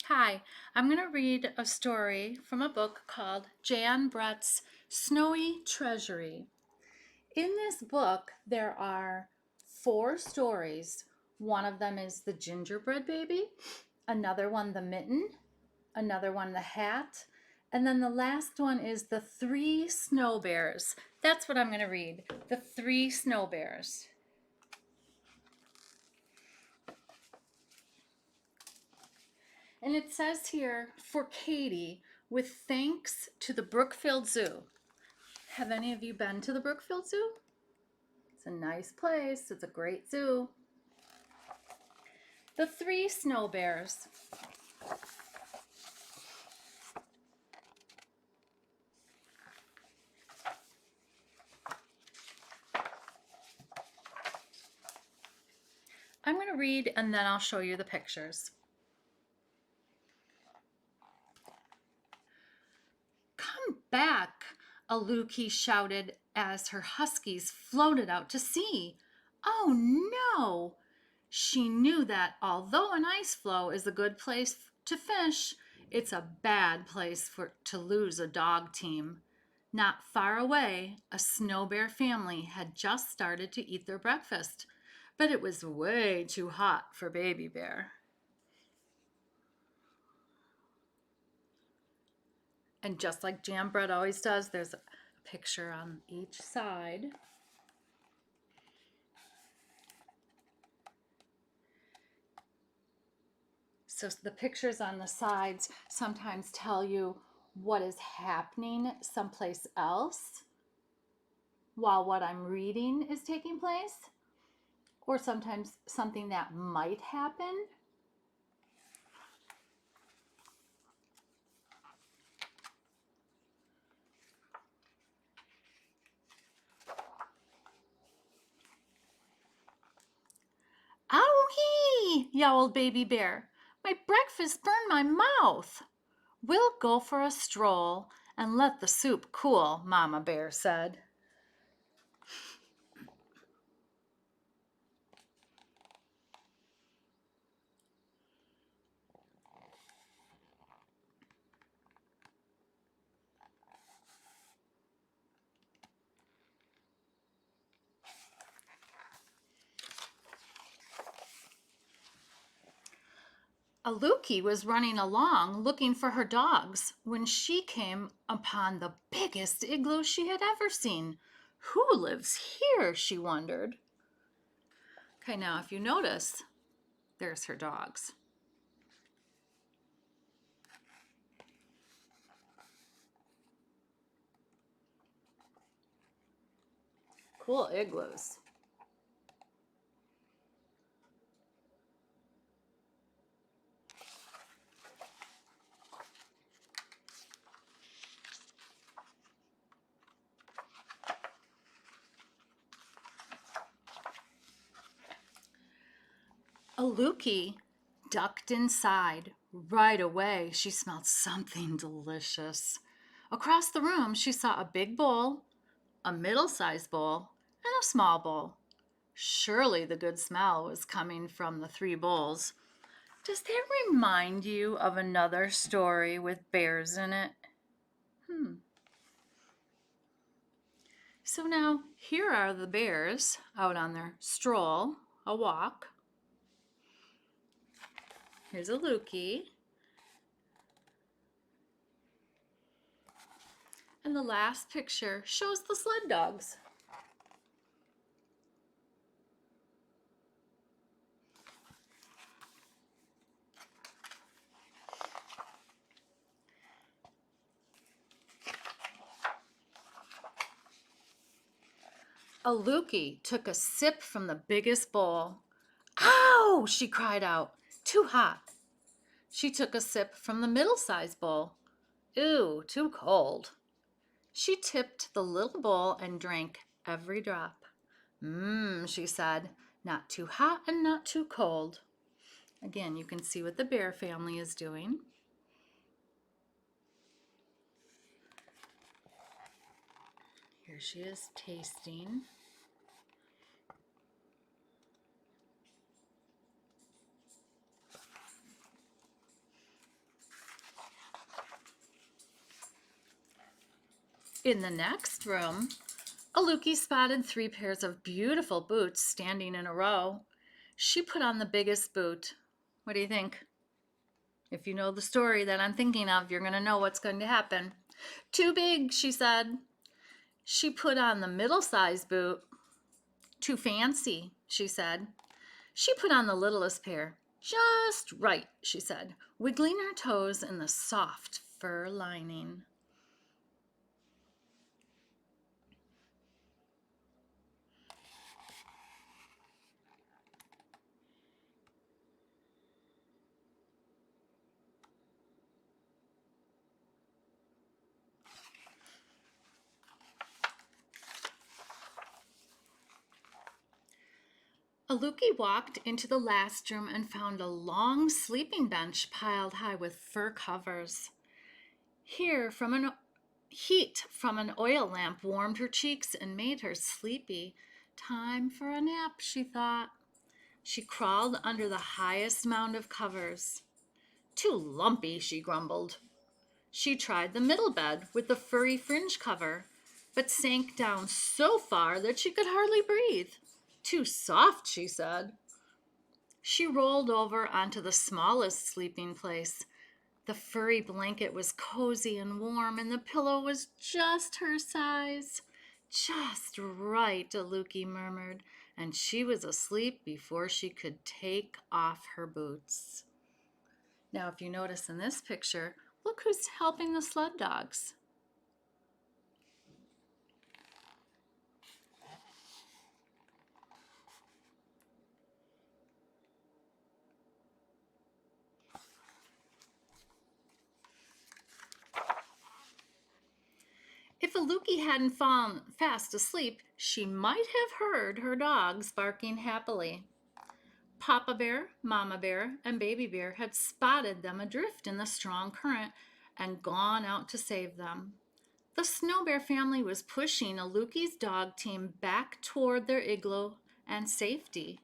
Hi, I'm going to read a story from a book called Jan Brett's Snowy Treasury. In this book, there are 4 stories. One of them is the gingerbread baby, another one, the mitten, another one, the hat, and then the last one is the 3 snow bears. That's what I'm going to read. The 3 snow bears. And it says here, for Katie, with thanks to the Brookfield Zoo. Have any of you been to the Brookfield Zoo? It's a nice place. It's a great zoo. The 3 snow bears. I'm going to read and then I'll show you the pictures. Come back, Aluki shouted as her huskies floated out to sea. Oh no! She knew that although an ice floe is a good place to fish, it's a bad place to lose a dog team. Not far away, a snow bear family had just started to eat their breakfast, but it was way too hot for Baby Bear. And just like Jam Bread always does, there's a picture on each side. So the pictures on the sides sometimes tell you what is happening someplace else while what I'm reading is taking place, or sometimes something that might happen. Owie! Yowled Baby Bear. My breakfast burned my mouth. We'll go for a stroll and let the soup cool, Mama Bear said. Aluki was running along looking for her dogs when she came upon the biggest igloo she had ever seen. Who lives here? She wondered. Okay, now if you notice, there's her dogs. Cool igloos. Aluki ducked inside. Right away, she smelled something delicious. Across the room, she saw a big bowl, a middle-sized bowl, and a small bowl. Surely the good smell was coming from the 3 bowls. Does that remind you of another story with bears in it? So now here are the bears out on their stroll, a walk. Here's a Lukey. And the last picture shows the sled dogs. Aluki took a sip from the biggest bowl. Ow! She cried out. Too hot. She took a sip from the middle-sized bowl. Ew, too cold. She tipped the little bowl and drank every drop. She said, not too hot and not too cold. Again, you can see what the bear family is doing. Here she is tasting. In the next room, Aluki spotted 3 pairs of beautiful boots standing in a row. She put on the biggest boot. What do you think? If you know the story that I'm thinking of, you're going to know what's going to happen. Too big, she said. She put on the middle-sized boot. Too fancy, she said. She put on the littlest pair. Just right, she said, wiggling her toes in the soft fur lining. Aluki walked into the last room and found a long sleeping bench piled high with fur covers. Heat from an oil lamp warmed her cheeks and made her sleepy. Time for a nap, she thought. She crawled under the highest mound of covers. Too lumpy, she grumbled. She tried the middle bed with the furry fringe cover, but sank down so far that she could hardly breathe. Too soft, she said. She rolled over onto the smallest sleeping place. The furry blanket was cozy and warm, and the pillow was just her size. Just right, Aluki murmured, and she was asleep before she could take off her boots. Now, if you notice in this picture, look who's helping the sled dogs. If Aluki hadn't fallen fast asleep, she might have heard her dogs barking happily. Papa Bear, Mama Bear, and Baby Bear had spotted them adrift in the strong current and gone out to save them. The Snow Bear family was pushing Aluki's dog team back toward their igloo and safety.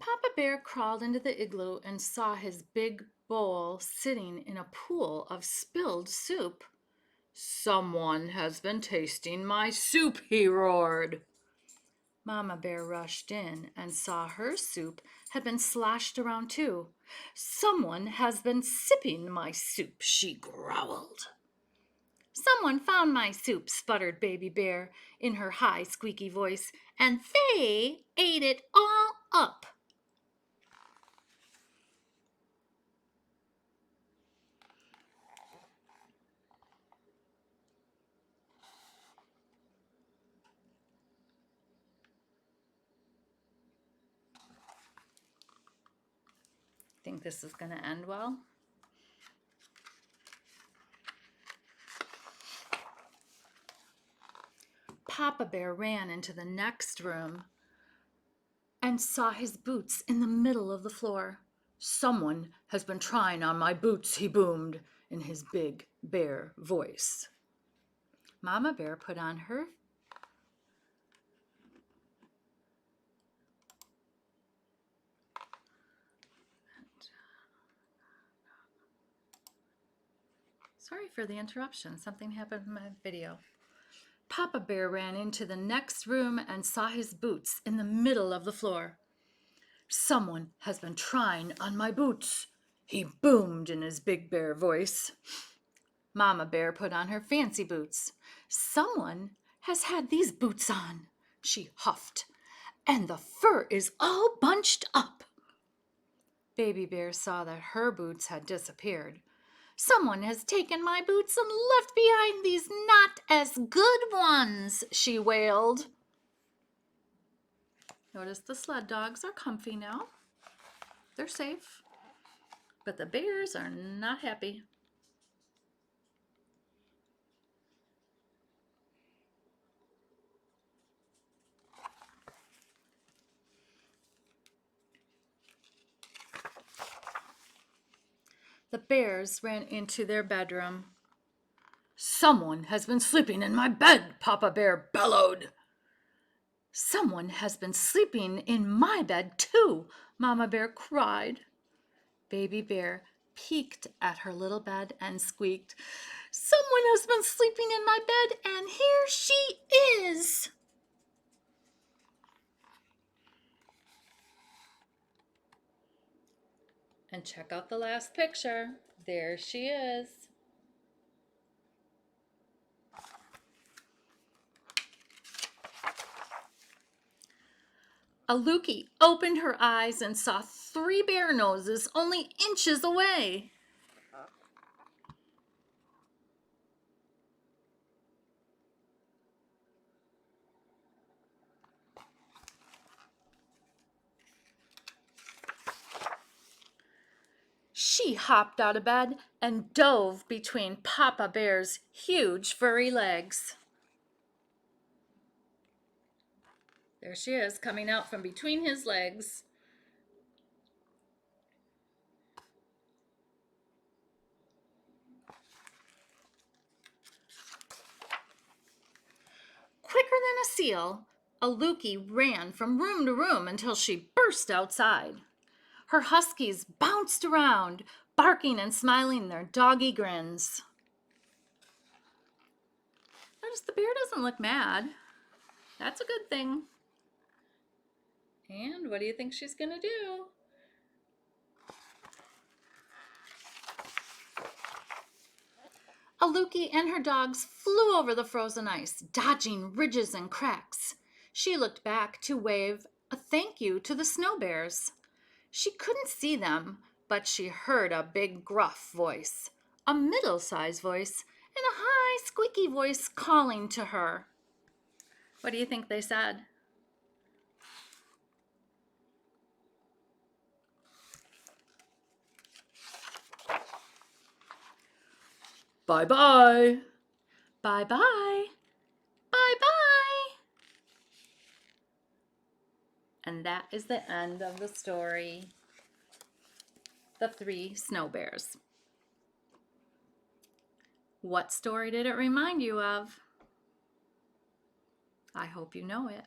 Papa Bear crawled into the igloo and saw his big bowl sitting in a pool of spilled soup. "Someone has been tasting my soup," he roared. Mama Bear rushed in and saw her soup had been sloshed around too. "Someone has been sipping my soup," she growled. "Someone found my soup," sputtered Baby Bear in her high, squeaky voice, "and they ate it all up." Think this is going to end well? Papa Bear ran into the next room and saw his boots in the middle of the floor. "Someone has been trying on my boots," he boomed in his big bear voice. Mama Bear put on her Sorry for the interruption. Something happened in my video. Papa Bear ran into the next room and saw his boots in the middle of the floor. "Someone has been trying on my boots," he boomed in his big bear voice. Mama Bear put on her fancy boots. "Someone has had these boots on," she huffed, "and the fur is all bunched up." Baby Bear saw that her boots had disappeared. "Someone has taken my boots and left behind these not as good ones," she wailed. Notice the sled dogs are comfy now. They're safe. But the bears are not happy. The bears ran into their bedroom. "Someone has been sleeping in my bed," Papa Bear bellowed. "Someone has been sleeping in my bed too," Mama Bear cried. Baby Bear peeked at her little bed and squeaked, "Someone has been sleeping in my bed, and here she is." And check out the last picture. There she is. Aluki opened her eyes and saw 3 bear noses only inches away. She hopped out of bed and dove between Papa Bear's huge furry legs. There she is, coming out from between his legs. Quicker than a seal, Aluki ran from room to room until she burst outside. Her huskies bounced around, barking and smiling their doggy grins. Notice the bear doesn't look mad. That's a good thing. And what do you think she's gonna do? Aluki and her dogs flew over the frozen ice, dodging ridges and cracks. She looked back to wave a thank you to the snow bears. She couldn't see them, but she heard a big gruff voice, a middle-sized voice, and a high squeaky voice calling to her. What do you think they said? Bye-bye. Bye-bye. Bye-bye. And that is the end of the story. The 3 snow bears. What story did it remind you of? I hope you know it.